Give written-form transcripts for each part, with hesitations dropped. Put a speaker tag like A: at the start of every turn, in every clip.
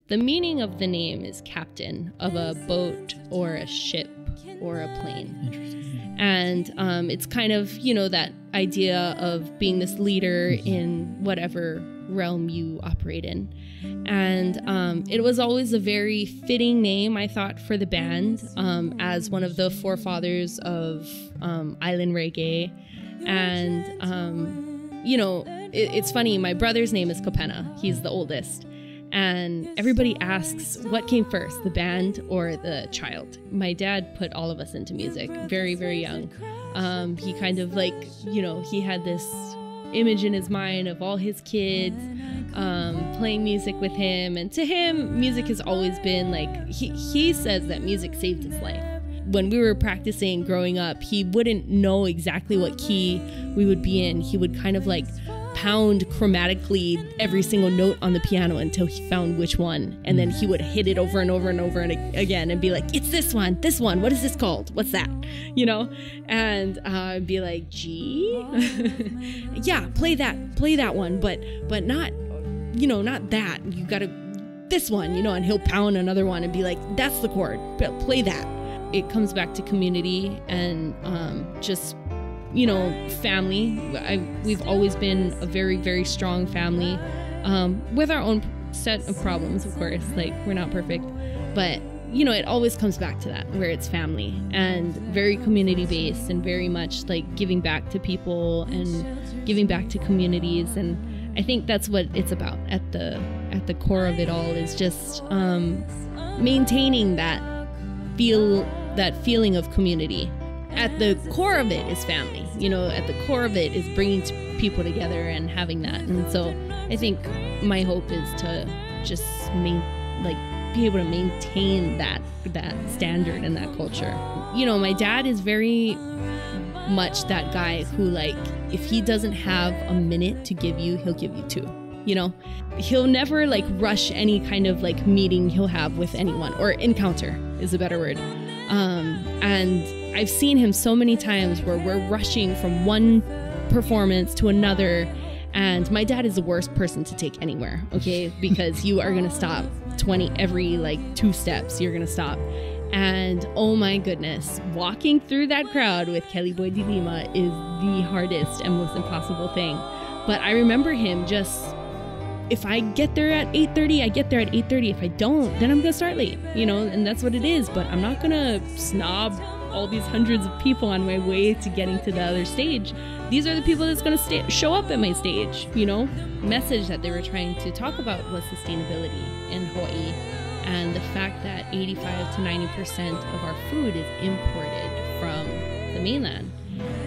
A: The meaning of the name is captain of a boat or a ship or a plane.
B: Interesting.
A: And it's kind of, you know, that idea of being this leader in whatever realm you operate in. And it was always a very fitting name, I thought, for the band, as one of the forefathers of island reggae. And, you know, it's funny, my brother's name is Kapena. He's the oldest. And everybody asks, what came first, the band or the child? My dad put all of us into music very, very young. He kind of like, you know, he had this image in his mind of all his kids playing music with him. And to him, music has always been like, he says that music saved his life. When we were practicing growing up, he wouldn't know exactly what key we would be in. He would kind of like pound chromatically every single note on the piano until he found which one. And then he would hit it over and over and over and again and be like, it's this one, what is this called? What's that? You know? And I'd be like, G? Yeah, play that one, but not, you know, not that. You gotta, this one, you know, and he'll pound another one and be like, that's the chord, but play that. It comes back to community and just, you know, family. We've always been a very, very strong family, with our own set of problems, of course. Like, we're not perfect, but, you know, it always comes back to that, where it's family and very community-based and very much like giving back to people and giving back to communities. And I think that's what it's about at the core of it all, is just maintaining that feeling of community. At the core of it is family, you know, at the core of it is bringing people together and having that. And so I think my hope is to just be able to maintain that standard and that culture. You know, my dad is very much that guy who, like, if he doesn't have a minute to give you, he'll give you two. You know, he'll never like rush any kind of like meeting he'll have with anyone, or encounter is a better word. And I've seen him so many times where we're rushing from one performance to another, and my dad is the worst person to take anywhere, okay? Because you are gonna stop every like 2 steps, you're gonna stop. And oh my goodness, walking through that crowd with Kelly Boy DeLima is the hardest and most impossible thing. But I remember him just, if I get there at 8:30, I get there at 8:30. If I don't, then I'm gonna start late, you know, and that's what it is. But I'm not gonna snob all these hundreds of people on my way to getting to the other stage. These are the people that's gonna show up at my stage, you know. Message that they were trying to talk about was sustainability in Hawaii, and the fact that 85 to 90% of our food is imported from the mainland.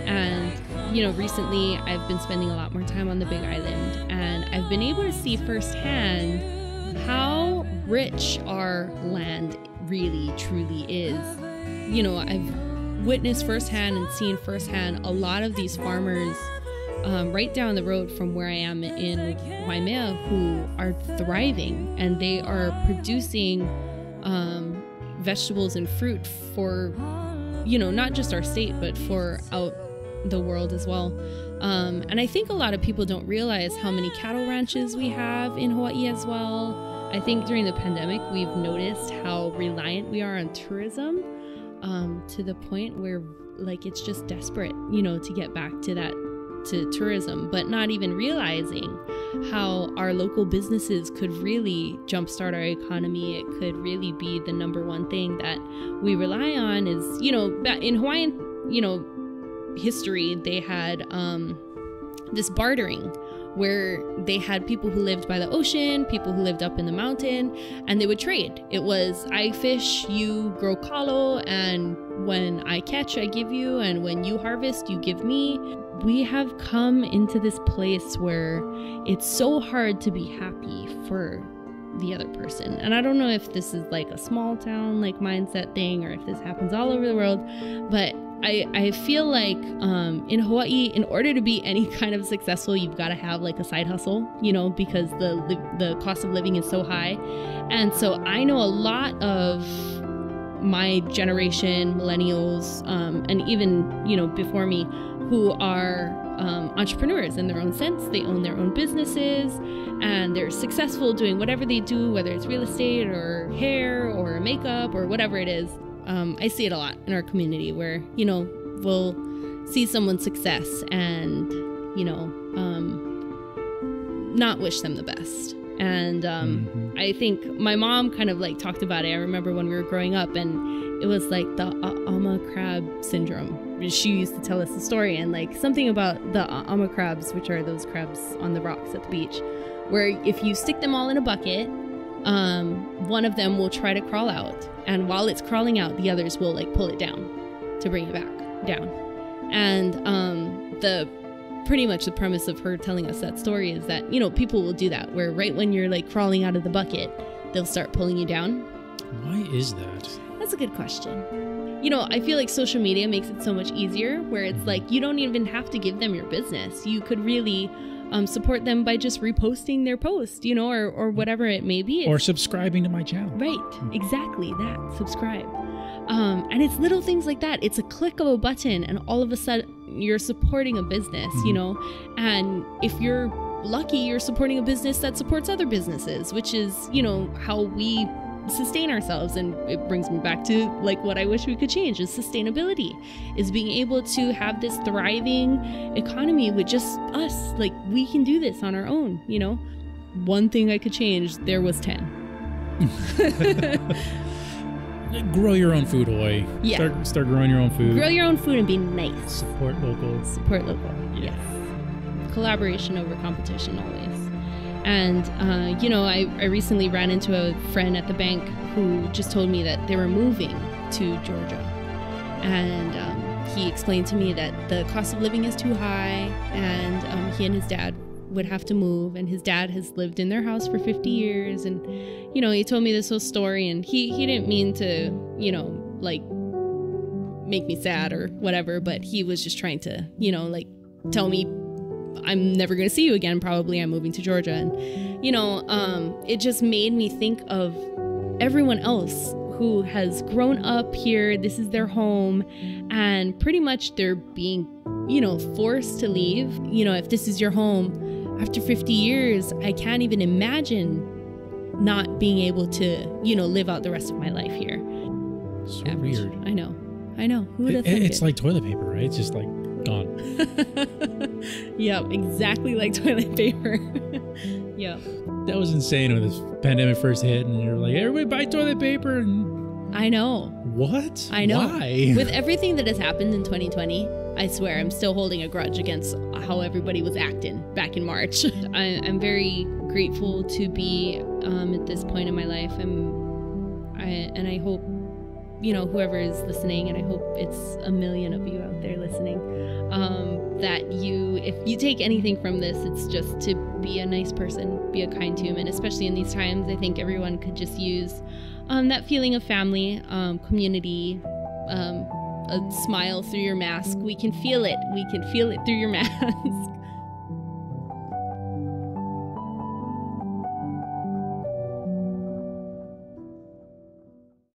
A: And you know, recently I've been spending a lot more time on the Big Island, and I've been able to see firsthand how rich our land really, truly is. You know, I've witnessed firsthand and seen firsthand a lot of these farmers right down the road from where I am in Waimea who are thriving, and they are producing vegetables and fruit for, you know, not just our state, but for out the world as well. And I think a lot of people don't realize how many cattle ranches we have in Hawaii as well. I think during the pandemic, we've noticed how reliant we are on tourism, to the point where like it's just desperate, you know, to get back to that, to tourism, but not even realizing how our local businesses could really jumpstart our economy. It could really be the #1 thing that we rely on. Is, you know, in Hawaiian, you know, history, they had this bartering where they had people who lived by the ocean, people who lived up in the mountain, and they would trade. It was, I fish, you grow kalo, and when I catch, I give you, and when you harvest, you give me. We have come into this place where it's so hard to be happy for the other person. And I don't know if this is like a small town like mindset thing, or if this happens all over the world, but I feel like in Hawaii, in order to be any kind of successful, you've got to have like a side hustle, you know, because the cost of living is so high. And so I know a lot of my generation, millennials, and even, you know, before me, who are entrepreneurs in their own sense. They own their own businesses and they're successful doing whatever they do, whether it's real estate or hair or makeup or whatever it is. I see it a lot in our community where, you know, we'll see someone's success and, you know, not wish them the best. And I think my mom kind of like talked about it. I remember when we were growing up, and it was like the Ama crab syndrome. She used to tell us the story, and like something about the Ama crabs, which are those crabs on the rocks at the beach, where if you stick them all in a bucket, one of them will try to crawl out, and while it's crawling out, the others will like pull it down to bring it back down. And pretty much the premise of her telling us that story is that, you know, people will do that, where right when you're like crawling out of the bucket, they'll start pulling you down.
B: Why is that?
A: That's a good question. You know, I feel like social media makes it so much easier, where it's like you don't even have to give them your business. You could really support them by just reposting their post, you know, or whatever it may be.
B: Or subscribing to my channel.
A: Right. Exactly that. Subscribe. And it's little things like that. It's a click of a button and all of a sudden you're supporting a business, you know, and if you're lucky, you're supporting a business that supports other businesses, which is, you know, how we sustain ourselves. And it brings me back to like what I wish we could change is sustainability, is being able to have this thriving economy with just us. Like we can do this on our own, you know. One thing I could change, there was 10.
B: Grow your own food, Hoy.
A: Yeah.
B: Start growing your own food.
A: Grow your own food and be nice.
B: Support local.
A: Support local.
B: Yeah.
A: Yes. Collaboration over competition always. And, you know, I recently ran into a friend at the bank who just told me that they were moving to Georgia. And he explained to me that the cost of living is too high, and he and his dad would have to move, and his dad has lived in their house for 50 years. And, you know, he told me this whole story, and he didn't mean to, you know, like make me sad or whatever, but he was just trying to, you know, like tell me I'm never going to see you again. Probably I'm moving to Georgia. And, you know, it just made me think of everyone else who has grown up here. This is their home, and pretty much they're being, you know, forced to leave. You know, if this is your home after 50 years, I can't even imagine not being able to, you know, live out the rest of my life here.
B: So weird.
A: I know. Who would have thought
B: it's like toilet paper, right? It's just like gone.
A: Yeah, exactly like toilet paper. Yeah.
B: That was insane when this pandemic first hit, and you're like, everybody buy toilet paper. And
A: I know.
B: What?
A: I know.
B: Why?
A: With everything that has happened in 2020, I swear I'm still holding a grudge against how everybody was acting back in March. I'm very grateful to be at this point in my life. And I hope, you know, whoever is listening, and I hope it's a million of you out there listening, that if you take anything from this, it's just to be a nice person, be a kind human, especially in these times. I think everyone could just use that feeling of family, community, a smile through your mask. We can feel it. We can feel it through your mask.